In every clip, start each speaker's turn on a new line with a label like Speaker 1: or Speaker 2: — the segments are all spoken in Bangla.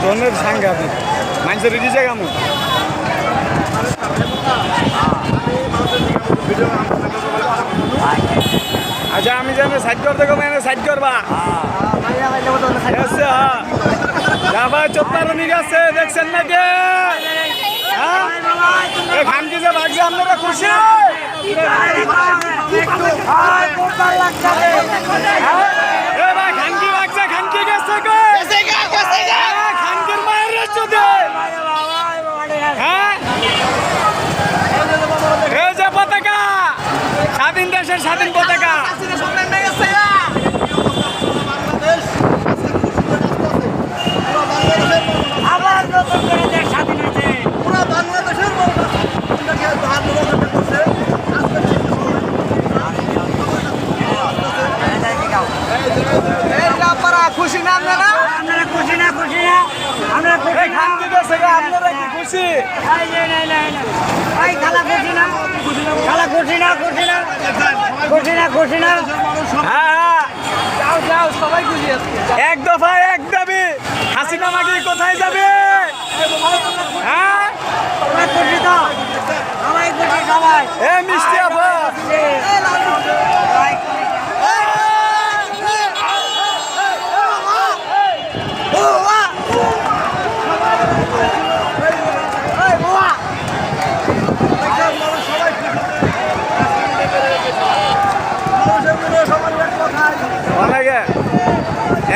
Speaker 1: ধরনের সাংঘাতিক মানুষের দিছে কেমন আচ্ছা আমি যেন সাইড করতে কমে সাইড করবা যাবা চোদ্দার নিয়ে গেছে দেখছেন নাকি খানকি যে ভাগছে আপনারা খুশি খানকি ভাগছে খানকি গেছে খানকির মায়ের চোদে এই যে পতাকা স্বাধীন দেশের স্বাধীন পতাকা
Speaker 2: আবার নতুন করে দেশ স্বাধীন হয়েছে পুরো বাংলাদেশের খুশি না আপনারা খুশি না আমরা
Speaker 1: আপনারা কি খুশি
Speaker 2: খুশি না
Speaker 1: হ্যাঁ যাও সবাই খুশি এক দফা এক দাবি হাসিনা মাগি কোথায় যাবে হ্যাঁ
Speaker 2: খুশি তো সবাই খুশি সবাই
Speaker 1: মিষ্টি আপা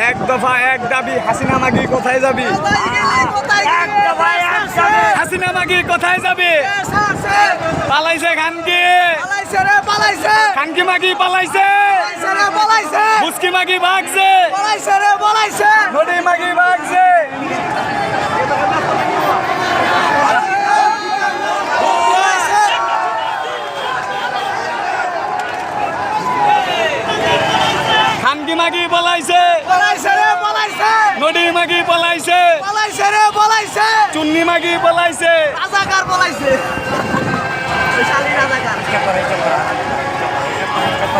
Speaker 1: এক দফা এক দাবি হাসিনা মাগি কোথায় যাবি হাসিনা মাগি কোথায় যাবি পালাইছে খানকি খানকি মাগি পালাইছে মুসকি মাগি ভাগছে নদী মাগি ভাগছে খানকি মাগি পলাইছে নদী মাগি পলাইছে চুন্নি মাগি পলাইছে
Speaker 2: পলাইছে